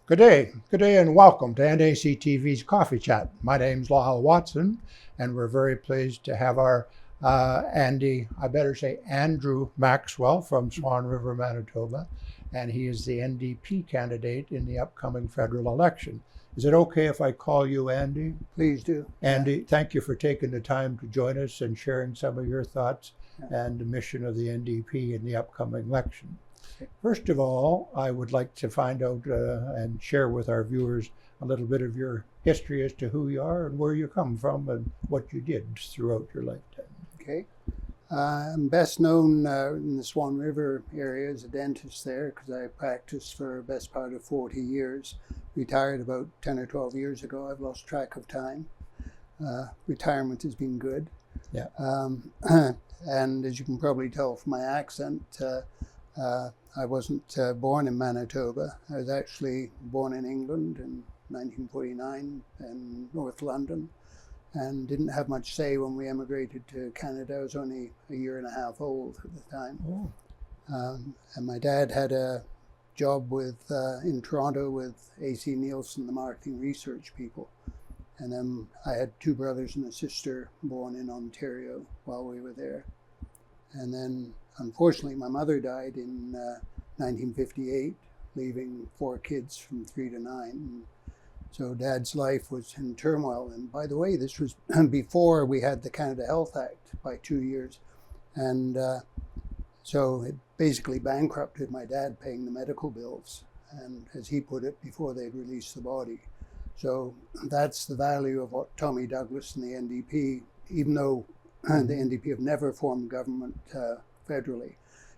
Good day, and welcome to NACTV's Coffee Chat. My name's Lyle Watson, and we're very pleased to have our Andrew Maxwell from Swan River, Manitoba, and he is the NDP candidate in the upcoming federal election. Is it okay if I call you Andy? Please do. Andy, thank you for taking the time to join us and sharing some of your thoughts and the mission of the NDP in the upcoming election. First of all, I would like to find out and share with our viewers a little bit of your history as to who you are and where you come from and what you did throughout your lifetime. Okay. I'm best known in the Swan River area as a dentist there because I practiced for the best part of 40 years. Retired about 10 or 12 years ago. I've lost track of time. Retirement has been good. Yeah. And as you can probably tell from my accent, I wasn't born in Manitoba. I was actually born in England in 1949 in North London and didn't have much say when we emigrated to Canada. I was only a year and a half old at the time. Oh. And my dad had a job in Toronto with AC Nielsen, the marketing research people. And then I had two brothers and a sister born in Ontario while we were there. And then unfortunately, my mother died in 1958, leaving 4 kids from 3 to 9. And so Dad's life was in turmoil. And by the way, this was before we had the Canada Health Act by 2 years. And so it basically bankrupted my dad paying the medical bills. And as he put it, before they'd release the body. So that's the value of what Tommy Douglas and the NDP, even though the NDP have never formed government federally.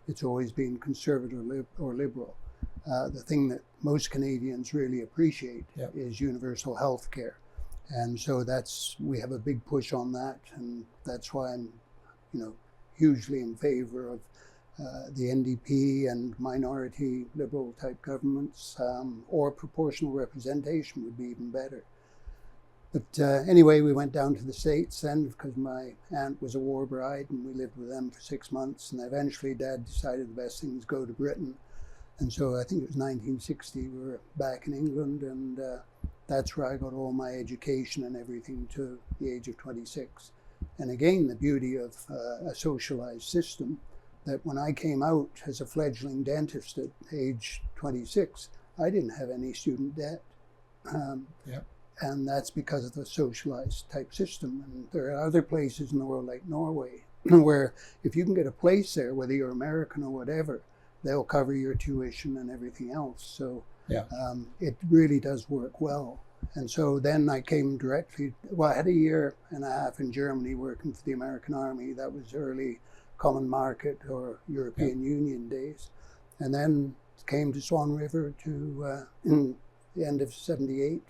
It's always been conservative or liberal. The thing that most Canadians really appreciate is universal health care. And so we have a big push on that, and that's why I'm, hugely in favor of the NDP and minority liberal type governments, or proportional representation would be even better. But anyway, we went down to the States then because my aunt was a war bride and we lived with them for 6 months. And eventually Dad decided the best thing was go to Britain. And so I think it was 1960, we were back in England, and that's where I got all my education and everything to the age of 26. And again, the beauty of a socialized system, that when I came out as a fledgling dentist at age 26, I didn't have any student debt. And that's because of the socialized type system. And there are other places in the world like Norway, where if you can get a place there, whether you're American or whatever, they'll cover your tuition and everything else. So it really does work well. And so then I came directly, I had a year and a half in Germany working for the American Army. That was early Common Market or European Union days. And then came to Swan River in the end of 78.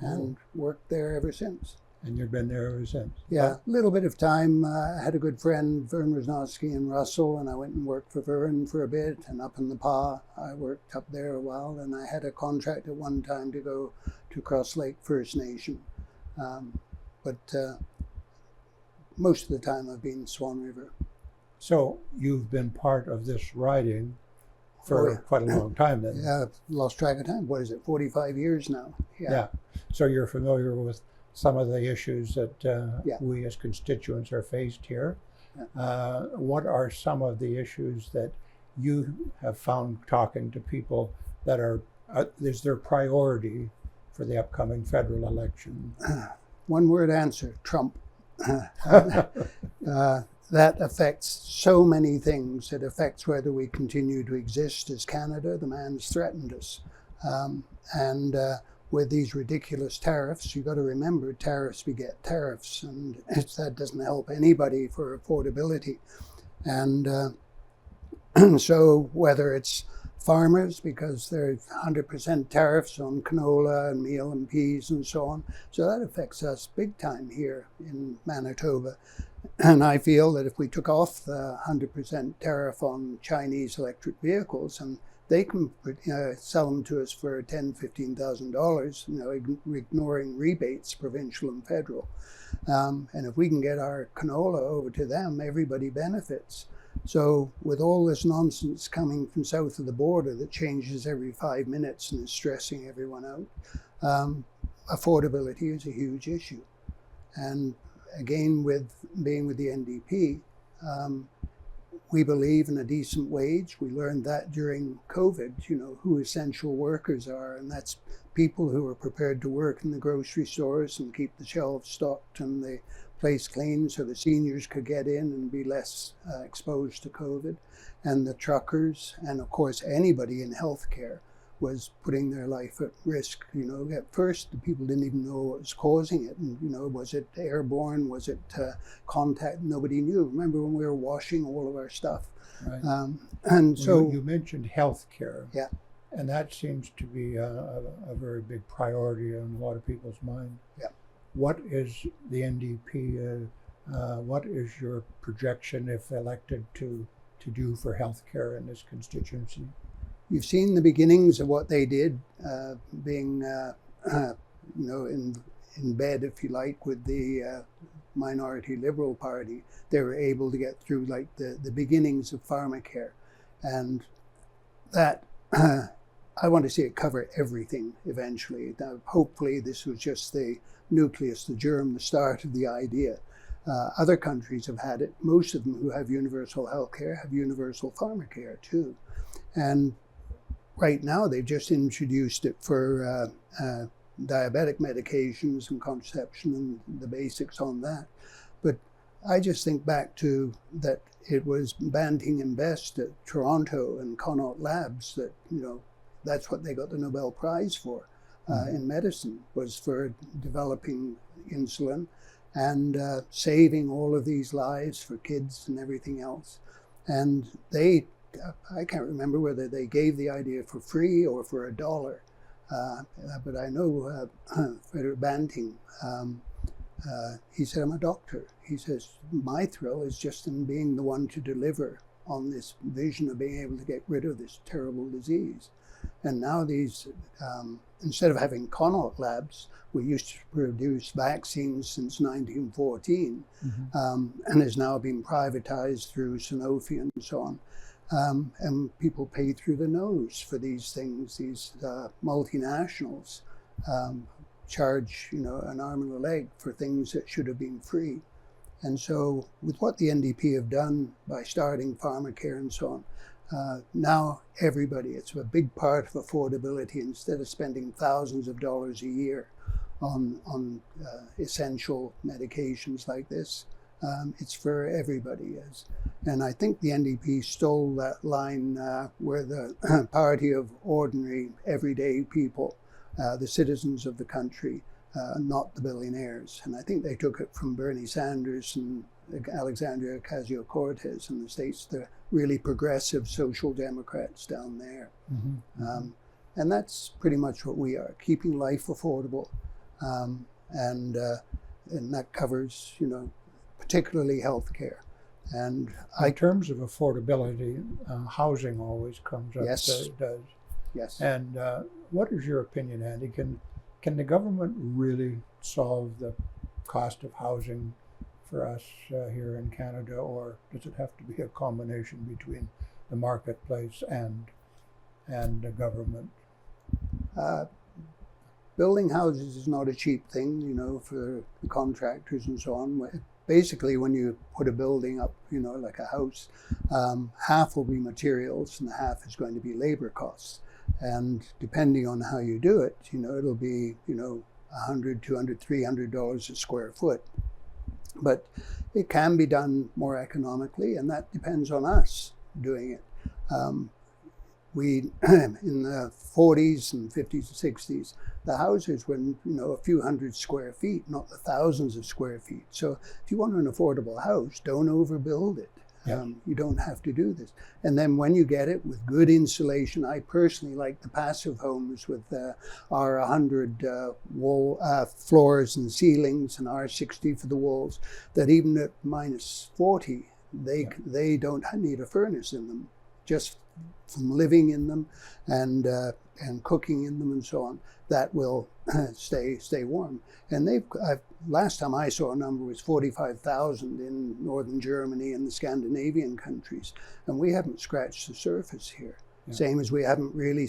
And worked there ever since. And you've been there ever since? Yeah, a little bit of time. I had a good friend, Vern Rosnowski in Russell, and I went and worked for Vern for a bit. And up in the PA, I worked up there a while. And I had a contract at one time to go to Cross Lake First Nation. But most of the time I've been Swan River. So you've been part of this riding for quite a long time then? Yeah, I've lost track of time. What is it, 45 years now? Yeah. So you're familiar with some of the issues that we as constituents are faced here. Yeah. What are some of the issues that you have found talking to people that is their priority for the upcoming federal election? One word answer, Trump. That affects so many things. It affects whether we continue to exist as Canada. The man's threatened us. And with these ridiculous tariffs, you've got to remember tariffs beget tariffs, and that doesn't help anybody for affordability. And so whether it's farmers, because there's 100% tariffs on canola and meal and peas and so on, so that affects us big time here in Manitoba. And I feel that if we took off the 100% tariff on Chinese electric vehicles, and they can sell them to us for $10,000, $15,000, ignoring rebates, provincial and federal. And if we can get our canola over to them, everybody benefits. So with all this nonsense coming from south of the border that changes every 5 minutes and is stressing everyone out, affordability is a huge issue. And again, with being with the NDP, we believe in a decent wage. We learned that during COVID, who essential workers are, and that's people who are prepared to work in the grocery stores and keep the shelves stocked and the place clean so the seniors could get in and be less exposed to COVID, and the truckers, and of course anybody in healthcare was putting their life at risk. At first the people didn't even know what was causing it, and was it airborne, was it contact? Nobody knew. Remember when we were washing all of our stuff? Right. And so you mentioned health care. Yeah. And that seems to be a very big priority in a lot of people's mind. Yeah. What is the NDP, what is your projection, if elected, to do for health care in this constituency? You've seen the beginnings of what they did, being, in bed, if you like, with the minority Liberal Party. They were able to get through like the beginnings of pharmacare. And that, I want to see it cover everything eventually. Now, hopefully this was just the nucleus, the germ, the start of the idea. Other countries have had it. Most of them who have universal health care have universal pharmacare too. And right now they've just introduced it for diabetic medications and contraception and the basics on that. But I just think back to that it was Banting and Best at Toronto and Connaught Labs that, that's what they got the Nobel Prize for in medicine, was for developing insulin and saving all of these lives for kids and everything else. And I can't remember whether they gave the idea for free or for $1. But I know Frederick Banting, he said, I'm a doctor. He says, my thrill is just in being the one to deliver on this vision of being able to get rid of this terrible disease. And now these, instead of having Connaught Labs, we used to produce vaccines since 1914, and has now been privatized through Sanofi and so on. And people pay through the nose for these things. These multinationals charge, an arm and a leg for things that should have been free. And so with what the NDP have done by starting pharmacare and so on, now everybody, it's a big part of affordability. Instead of spending thousands of dollars a year on essential medications like this, it's for everybody. And I think the NDP stole that line where the party of ordinary, everyday people, the citizens of the country, not the billionaires. And I think they took it from Bernie Sanders and Alexandria Ocasio-Cortez in the States, the really progressive social democrats down there. And that's pretty much what we are, keeping life affordable. And that covers, particularly healthcare. And in terms of affordability, housing always comes up. Yes. It does. Yes. And what is your opinion, Andy? Can the government really solve the cost of housing for us here in Canada, or does it have to be a combination between the marketplace and the government? Building houses is not a cheap thing, for the contractors and so on. Basically, when you put a building up, like a house, half will be materials and half is going to be labor costs. And depending on how you do it, it'll be, $100, $200, $300 a square foot. But it can be done more economically, and that depends on us doing it. We, in the 40s and 50s and 60s, the houses were, a few hundred square feet, not the thousands of square feet. So if you want an affordable house, don't overbuild it. Yeah. You don't have to do this. And then when you get it with good insulation, I personally like the passive homes with R100 wall floors and ceilings and R60 for the walls, that even at -40, they don't need a furnace in them. just from living in them and cooking in them and so on, that will stay warm. And last time I saw a number was 45,000 in northern Germany and the Scandinavian countries, and we haven't scratched the surface here. Yeah. Same as we haven't really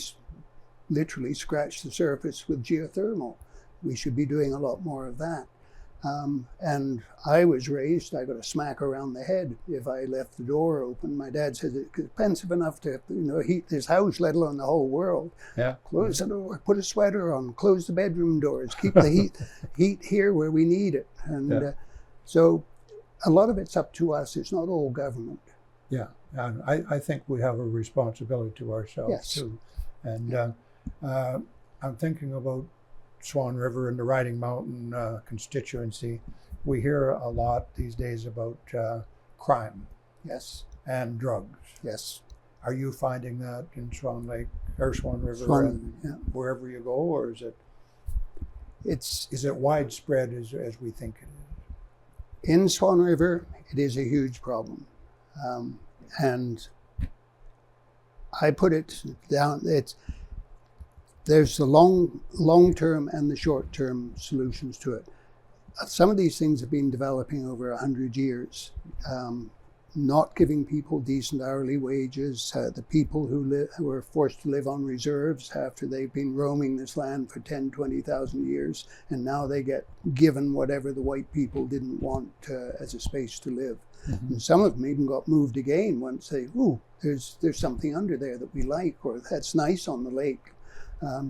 literally scratched the surface with geothermal. We should be doing a lot more of that. And I was raised, I got a smack around the head if I left the door open. My dad said it's expensive enough to heat this house, let alone the whole world. Yeah. Close the door, put a sweater on, close the bedroom doors, keep the heat here where we need it. And so a lot of it's up to us. It's not all government. Yeah, and I think we have a responsibility to ourselves too. And I'm thinking about Swan River and the Riding Mountain constituency. We hear a lot these days about crime. Yes. And drugs. Yes. Are you finding that in Swan Lake or Swan River wherever you go, or is it widespread as we think it is? In Swan River, it is a huge problem, and I put it down. There's the long-term and the short-term solutions to it. Some of these things have been developing over 100 years. Not giving people decent hourly wages, the people who are forced to live on reserves after they've been roaming this land for 10, 20,000 years, and now they get given whatever the white people didn't want as a space to live. Mm-hmm. And some of them even got moved again once there's something under there that we like, or that's nice on the lake.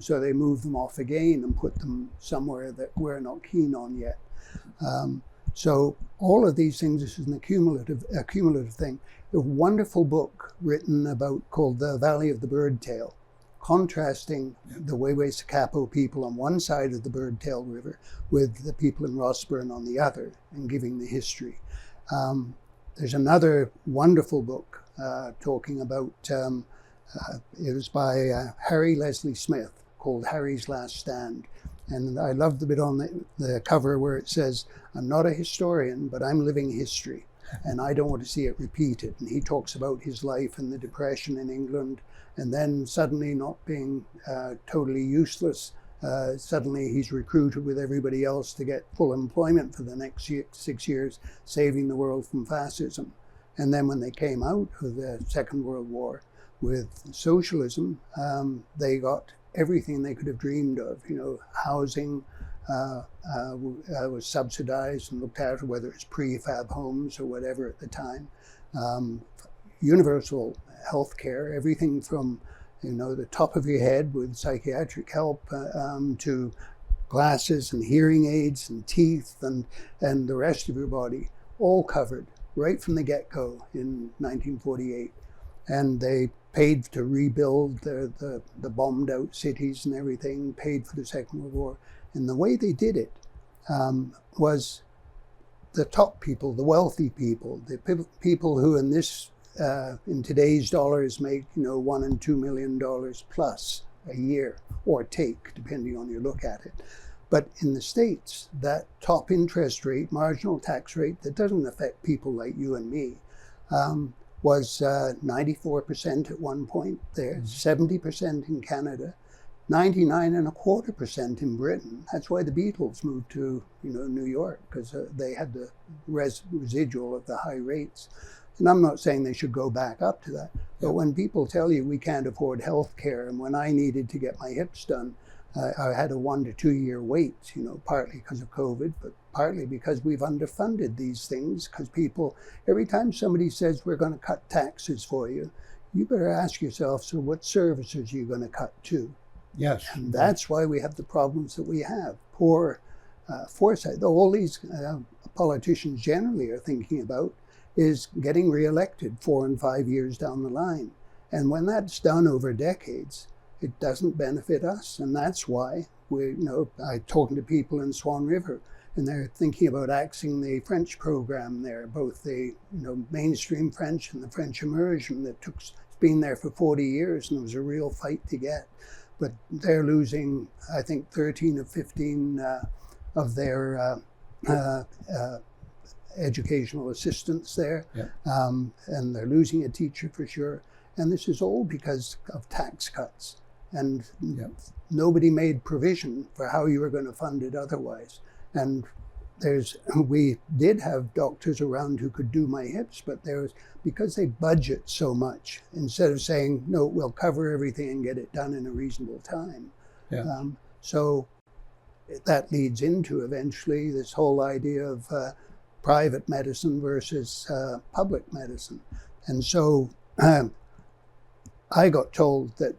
So they move them off again and put them somewhere that we're not keen on yet. So all of these things, this is an accumulative thing. A wonderful book written called The Valley of the Birdtail, contrasting the Wayway-Sakapo people on one side of the Birdtail River with the people in Rossburn on the other, and giving the history. There's another wonderful book talking about, it was by Harry Leslie Smith, called Harry's Last Stand. And I love the bit on the cover where it says, "I'm not a historian, but I'm living history, and I don't want to see it repeated." And he talks about his life in the Depression in England, and then suddenly not being totally useless. Suddenly he's recruited with everybody else to get full employment for the next 6 years, saving the world from fascism. And then when they came out of the Second World War with socialism, they got everything they could have dreamed of. Housing was subsidized and looked after, whether it's prefab homes or whatever at the time. Universal health care, everything from the top of your head with psychiatric help to glasses and hearing aids and teeth and the rest of your body, all covered right from the get-go in 1948. And they paid to rebuild the bombed out cities and everything, paid for the Second World War. And the way they did it was the top people, the wealthy people, the people who in today's dollars make $1 and $2 million plus a year, or take, depending on your look at it. But in the States, that top interest rate, marginal tax rate, that doesn't affect people like you and me, was 94% at one point there, 70% in Canada, 99.25% in Britain. That's why the Beatles moved to New York, because they had the residual of the high rates. And I'm not saying they should go back up to that, but when people tell you we can't afford health care, and when I needed to get my hips done, I had a 1 to 2 year wait, partly because of COVID, but partly because we've underfunded these things, because people, every time somebody says we're going to cut taxes for you, you better ask yourself, so what services are you going to cut to? Yes. And that's why we have the problems that we have. Poor foresight. All these politicians generally are thinking about is getting reelected 4 and 5 years down the line. And when that's done over decades, it doesn't benefit us. And that's why I'm talking to people in Swan River, and they're thinking about axing the French program there, both the mainstream French and the French immersion it's been there for 40 years, and it was a real fight to get. But they're losing, I think, 13 of 15 of their educational assistants there, and they're losing a teacher for sure. And this is all because of tax cuts. And Yeah. nobody made provision for how you were going to fund it otherwise. And we did have doctors around who could do my hips, but because they budget so much, instead of saying, no, we'll cover everything and get it done in a reasonable time. Yeah. So that leads into eventually this whole idea of private medicine versus public medicine. And so I got told that,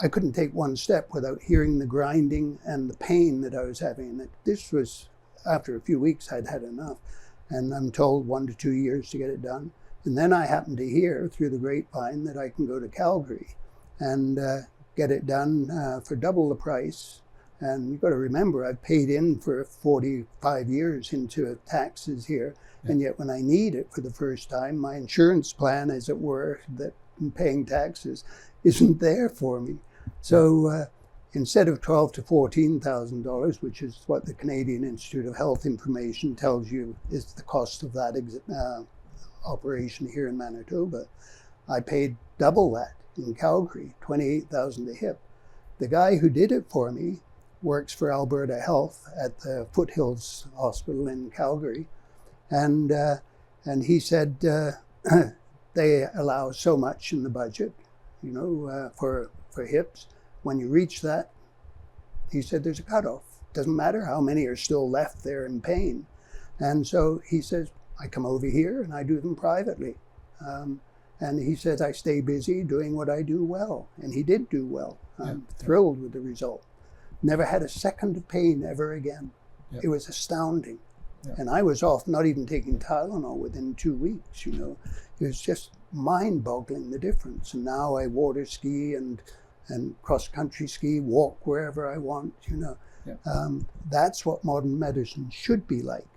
I couldn't take one step without hearing the grinding and the pain that I was having. And this was, after a few weeks, I'd had enough. And I'm told 1 to 2 years to get it done. And then I happened to hear through the grapevine that I can go to Calgary and get it done for double the price. And you've got to remember, I've paid in for 45 years into taxes here. Yeah. And yet when I need it for the first time, my insurance plan, as it were, that I'm paying taxes, isn't there for me. So instead of $12,000 to $14,000, which is what the Canadian Institute of Health Information tells you is the cost of that operation here in Manitoba, I paid double that in Calgary, $28,000 a hip. The guy who did it for me works for Alberta Health at the Foothills Hospital in Calgary, and he said they allow so much in the budget, for hips. When you reach that, he said there's a cutoff. Doesn't matter how many are still left there in pain. And so he says, I come over here and I do them privately. And he says, I stay busy doing what I do well. And he did do well. I'm thrilled with the result. Never had a second of pain ever again. Yeah. It was astounding. Yeah. And I was off not even taking Tylenol within 2 weeks, It was just mind-boggling, the difference. And now I water ski and cross-country ski, walk wherever I want, Yeah. That's what modern medicine should be like.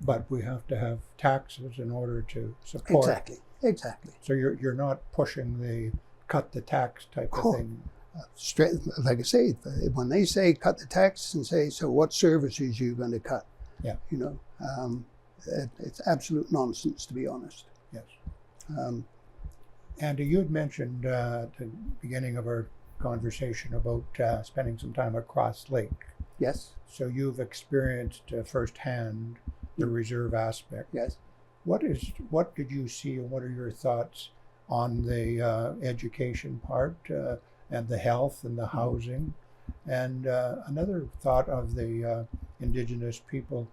But we have to have taxes in order to support. Exactly. So you're not pushing the cut the tax type of thing. Straight, like I say, when they say cut the tax and say, so what services are you going to cut? Yeah. It's absolute nonsense, to be honest. Yes. Um, Andy, you had mentioned at the beginning of our conversation about spending some time at Cross Lake. yes, So you've experienced firsthand the reserve aspect. yes. What did you see, and what are your thoughts on the education part and the health and the housing? And another thought of the Indigenous people,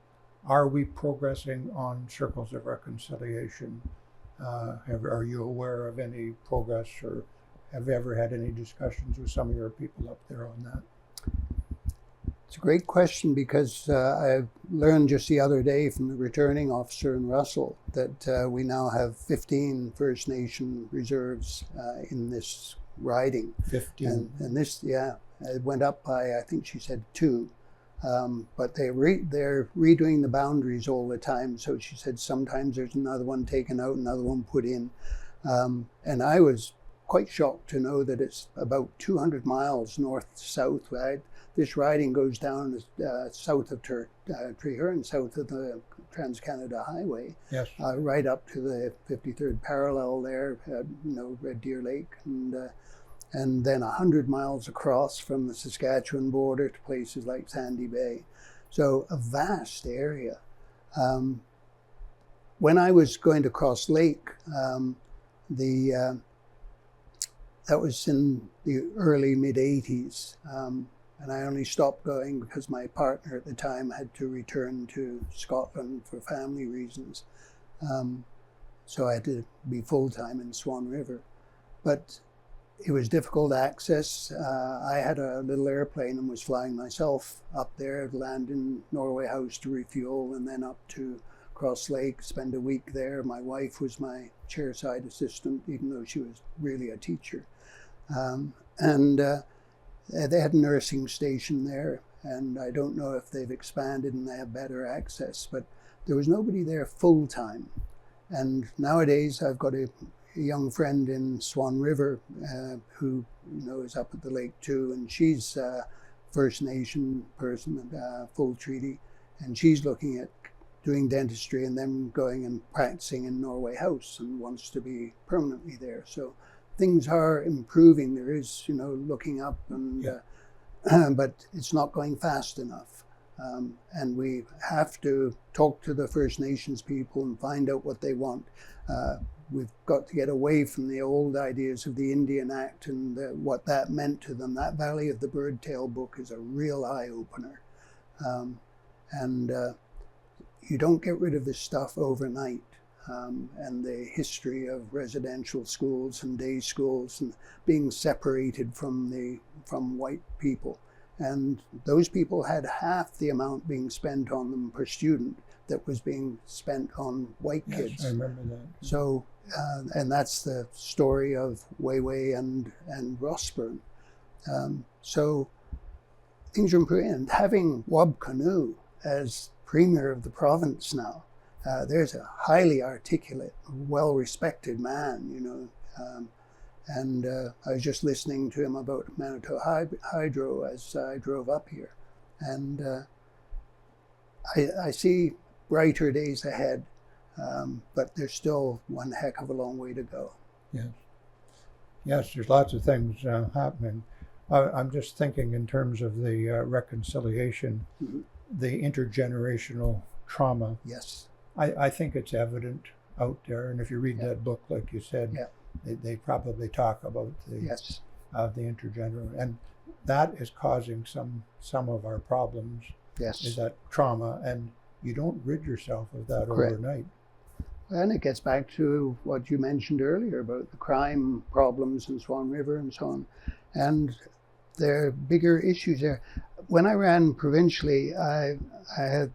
are we progressing on circles of reconciliation? Are you aware of any progress, or have you ever had any discussions with some of your people up there on that? It's a great question, because I learned just the other day from the returning officer in Russell that we now have 15 First Nation reserves in this riding. 15. And this, it went up by, I think she said 2. But they're redoing the boundaries all the time. So she said sometimes there's another one taken out, another one put in. And I was quite shocked to know that it's about 200 miles north-south. Right? This riding goes down south of Treherne, south of the Trans-Canada Highway, Yes. right up to the 53rd parallel there, Red Deer Lake, and then 100 miles across from the Saskatchewan border to places like Sandy Bay. So a vast area. When I was going to Cross Lake, that was in the early mid-'80s. And I only stopped going because my partner at the time had to return to Scotland for family reasons. So I had to be full-time in Swan River. But it was difficult access. I had a little airplane and was flying myself up there, land in Norway House to refuel, and then up to Cross Lake, spend a week there. My wife was my chairside assistant, even though she was really a teacher. They had a nursing station there, and I don't know if they've expanded and they have better access, but there was nobody there full-time. And nowadays I've got a young friend in Swan River who is up at the lake too, and she's a First Nation person, full treaty, and she's looking at doing dentistry and then going and practicing in Norway House and wants to be permanently there. So things are improving. There is, looking up, and but it's not going fast enough. And we have to talk to the First Nations people and find out what they want. We've got to get away from the old ideas of the Indian Act and what that meant to them. That Valley of the Birdtail book is a real eye-opener. And you don't get rid of this stuff overnight. And the history of residential schools and day schools and being separated from white people. And those people had half the amount being spent on them per student that was being spent on white kids. Yes, I remember that. So, and that's the story of Wayway and Rossburn. So things are improving. And having Wab Kinew as premier of the province now, there's a highly articulate, well-respected man, and I was just listening to him about Manitou Hydro as I drove up here. And I see brighter days ahead, but there's still one heck of a long way to go. Yes, there's lots of things happening. I'm just thinking in terms of the reconciliation, the intergenerational trauma. Yes. I think it's evident out there, and if you read that book, like you said, they probably talk about the intergenerational, and that is causing some of our problems. Yes. Is that trauma, and you don't rid yourself of that Correct. overnight. And it gets back to what you mentioned earlier about the crime problems in Swan River and so on, and there are bigger issues there. When I ran provincially, I had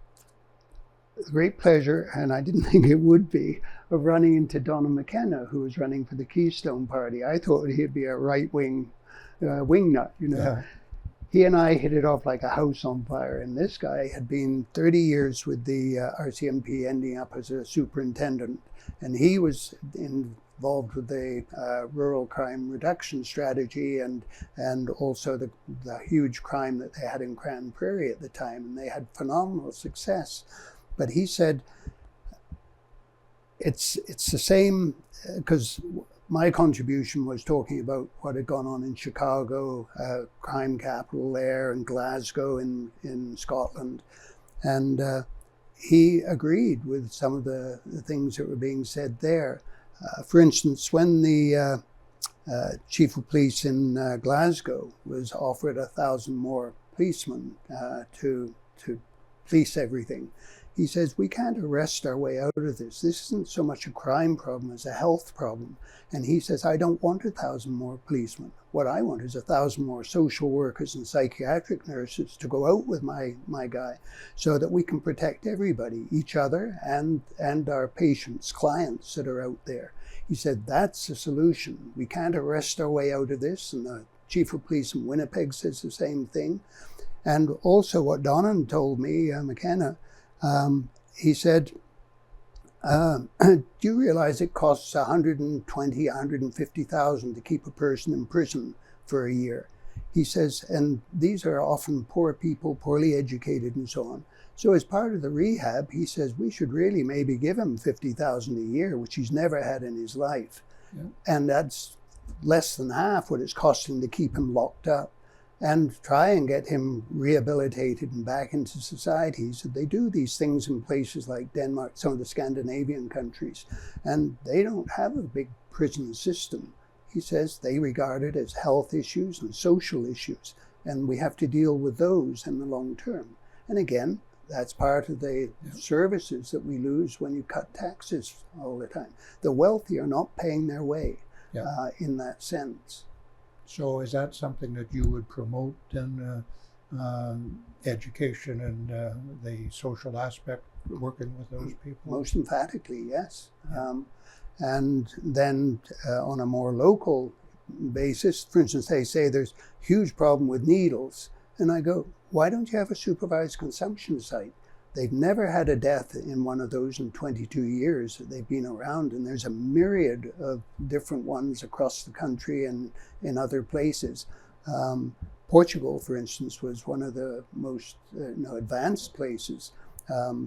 great pleasure, and I didn't think it would be, of running into Donald McKenna, who was running for the Keystone Party. I thought he'd be a right-wing wingnut, Yeah. He and I hit it off like a house on fire, and this guy had been 30 years with the RCMP, ending up as a superintendent, and he was involved with the rural crime reduction strategy and also the huge crime that they had in Cran Prairie at the time, and they had phenomenal success. But he said, it's the same, because my contribution was talking about what had gone on in Chicago, crime capital there, and Glasgow in Scotland. And he agreed with some of the things that were being said there. For instance, when the chief of police in Glasgow was offered 1,000 more policemen to police everything, he says, we can't arrest our way out of this. This isn't so much a crime problem as a health problem. And he says, I don't want 1,000 more policemen. What I want is 1,000 more social workers and psychiatric nurses to go out with my guy so that we can protect everybody, each other and our patients, clients that are out there. He said, that's the solution. We can't arrest our way out of this. And the chief of police in Winnipeg says the same thing. And also what Donnan told me, McKenna, he said, do you realize it costs $120,000, $150,000 to keep a person in prison for a year? He says, and these are often poor people, poorly educated and so on. So as part of the rehab, he says, we should really maybe give him $50,000 a year, which he's never had in his life. Yeah. And that's less than half what it's costing to keep him locked up. And try and get him rehabilitated and back into society. So they do these things in places like Denmark, some of the Scandinavian countries, and they don't have a big prison system. He says they regard it as health issues and social issues, and we have to deal with those in the long term. And again, that's part of the services that we lose when you cut taxes all the time. The wealthy are not paying their way in that sense. So is that something that you would promote in education and the social aspect, working with those people? Most emphatically, yes. And then on a more local basis, for instance, they say there's a huge problem with needles. And I go, why don't you have a supervised consumption site? They've never had a death in one of those in 22 years that they've been around, and there's a myriad of different ones across the country and in other places. Portugal, for instance, was one of the most advanced places.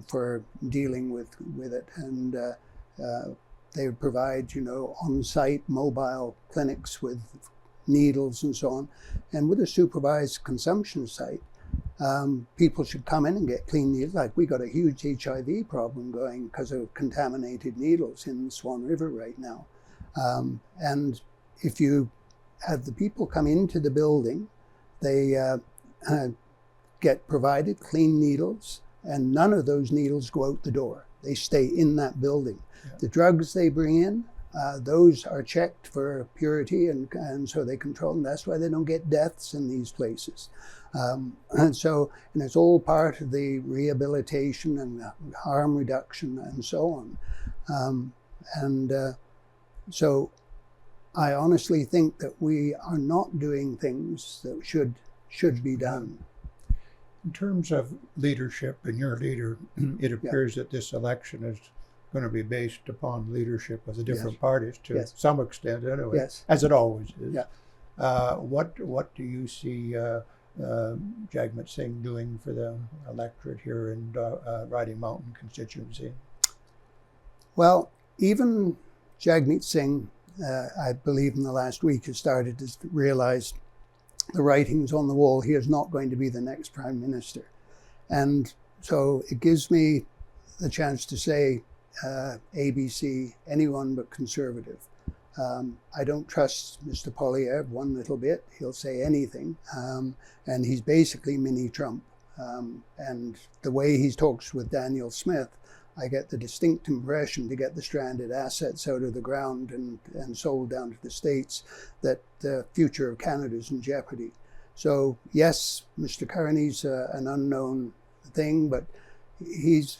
for dealing with it. And they would provide, on-site mobile clinics with needles and so on. And with a supervised consumption site, people should come in and get clean needles. Like, we got a huge HIV problem going because of contaminated needles in the Swan River right now. And if you have the people come into the building, they get provided clean needles, and none of those needles go out the door. They stay in that building. Yeah. The drugs they bring in, those are checked for purity, and so they control them. That's why they don't get deaths in these places. And it's all part of the rehabilitation and harm reduction and so on. So I honestly think that we are not doing things that should be done. In terms of leadership, and you're a leader, it appears that this election is going to be based upon leadership of the different parties to some extent anyway, as it always is. Yeah. What do you see Jagmeet Singh doing for the electorate here in Riding Mountain constituency? Well, even Jagmeet Singh, I believe in the last week, has started to realize the writing's on the wall. He is not going to be the next Prime Minister. And so it gives me the chance to say, ABC, anyone but Conservative. I don't trust Mr. Poilievre one little bit. He'll say anything. And he's basically mini Trump. And the way he talks with Daniel Smith, I get the distinct impression, to get the stranded assets out of the ground and sold down to the States, that the future of Canada is in jeopardy. So yes, Mr. Carney's an unknown thing, but he's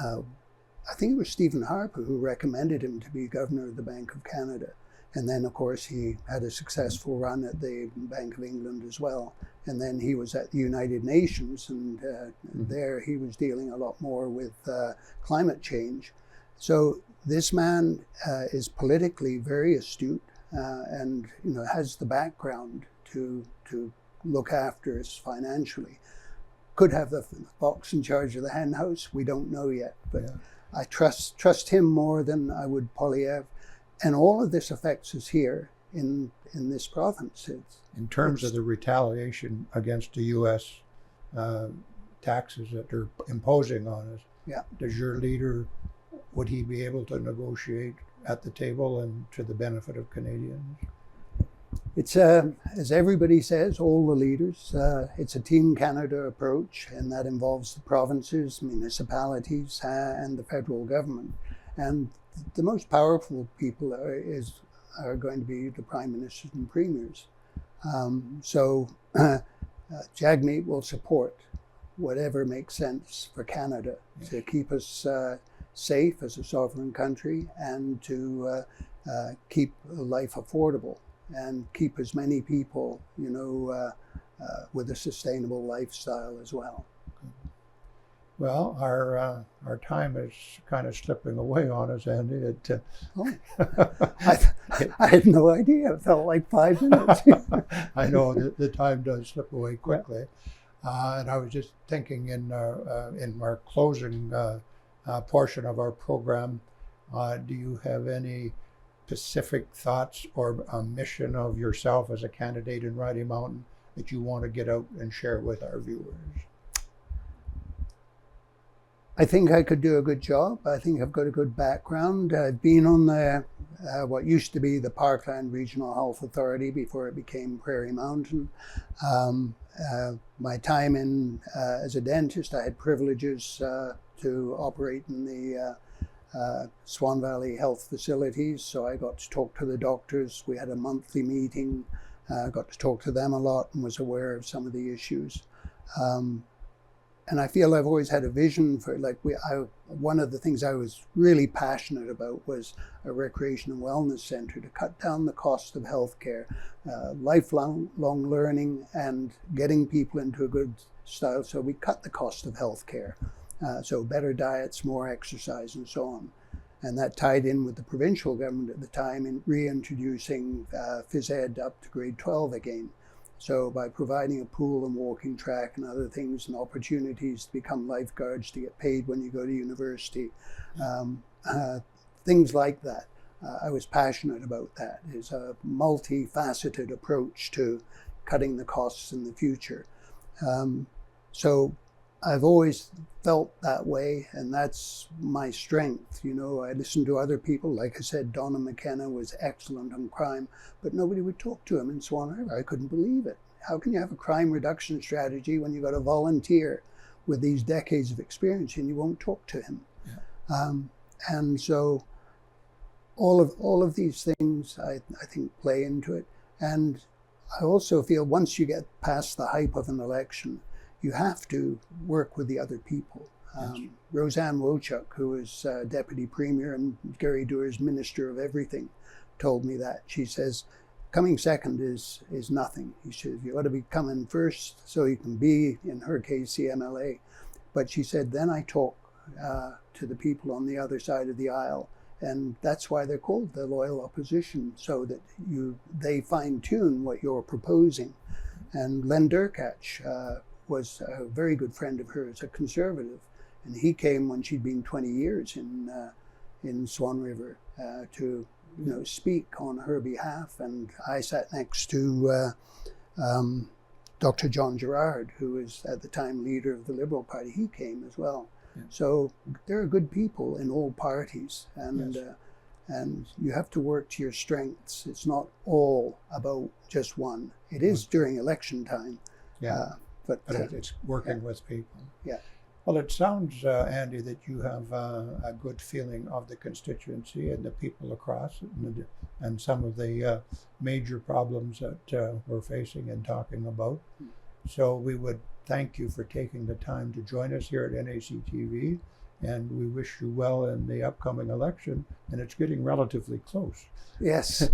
I think it was Stephen Harper who recommended him to be governor of the Bank of Canada. And then, of course, he had a successful run at the Bank of England as well. And then he was at the United Nations, and there he was dealing a lot more with climate change. So this man is politically very astute and has the background to look after us financially. Could have the fox in charge of the hen house. We don't know yet, but I trust him more than I would Poilievre. And all of this affects us here in this province. In terms of the retaliation against the U.S. Taxes that they're imposing on us, does your leader, would he be able to negotiate at the table and to the benefit of Canadians? It's, as everybody says, all the leaders, it's a Team Canada approach, and that involves the provinces, municipalities, and the federal government. And the most powerful people are going to be the prime ministers and premiers. So Jagmeet will support whatever makes sense for Canada to keep us safe as a sovereign country, and to keep life affordable, and keep as many people, with a sustainable lifestyle as well. Well, our time is kind of slipping away on us, Andy. I had no idea. It felt like 5 minutes. I know the time does slip away quickly. And I was just thinking in our closing portion of our program, do you have any specific thoughts or a mission of yourself as a candidate in Riding Mountain that you want to get out and share with our viewers? I think I could do a good job. I think I've got a good background. I've been on the what used to be the Parkland Regional Health Authority before it became Prairie Mountain. My time in as a dentist, I had privileges to operate in the Swan Valley Health Facilities, so I got to talk to the doctors. We had a monthly meeting, got to talk to them a lot, and was aware of some of the issues. And I feel I've always had a vision for, one of the things I was really passionate about was a recreation and wellness center to cut down the cost of healthcare, lifelong learning, and getting people into a good style. So we cut the cost of healthcare. So better diets, more exercise, and so on. And that tied in with the provincial government at the time in reintroducing phys ed up to grade 12 again. So by providing a pool and walking track and other things and opportunities to become lifeguards, to get paid when you go to university, things like that. I was passionate about that. It's a multifaceted approach to cutting the costs in the future. So I've always felt that way, and that's my strength. You know, I listened to other people. Like I said, Donna McKenna was excellent on crime, but nobody would talk to him in Swan River. I couldn't believe it. How can you have a crime reduction strategy when you've got a volunteer with these decades of experience and you won't talk to him? Yeah. And so all of these things, I think, play into it. And I also feel once you get past the hype of an election, you have to work with the other people. Roseanne Wochuk, who was Deputy Premier and Gary Doer's Minister of Everything, told me that. She says, coming second is nothing. She says, you ought to be coming first so you can be, in her case, the MLA. But she said, then I talk to the people on the other side of the aisle. And that's why they're called the loyal opposition, so that they fine-tune what you're proposing. And Len Derkach was a very good friend of hers, a conservative, and he came when she'd been 20 years in Swan River to speak on her behalf. And I sat next to Dr. John Gerard, who was at the time leader of the Liberal Party. He came as well. Yeah. So there are good people in all parties, and yes. And you have to work to your strengths. It's not all about just one. It is during election time. Yeah. But it's working with people. Yeah. Well, it sounds, Andy, that you have a good feeling of the constituency and the people across it, and some of the major problems that we're facing and talking about. So we would thank you for taking the time to join us here at NACTV, and we wish you well in the upcoming election, and it's getting relatively close. Yes.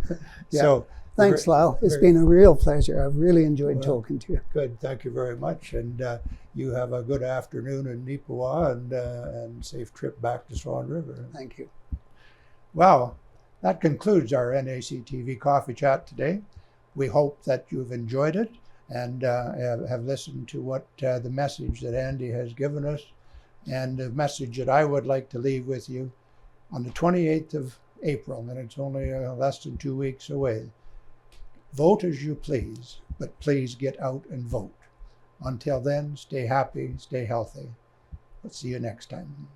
Yeah. So thanks, Lau. It's been a real pleasure. I've really enjoyed talking to you. Good. Thank you very much. And you have a good afternoon in Neepawa, and safe trip back to Swan River. Thank you. Well, that concludes our NACTV Coffee Chat today. We hope that you've enjoyed it and have listened to what the message that Andy has given us, and the message that I would like to leave with you on the 28th of April, and it's only less than 2 weeks away. Vote as you please, but please get out and vote. Until then, stay happy, stay healthy. We'll see you next time.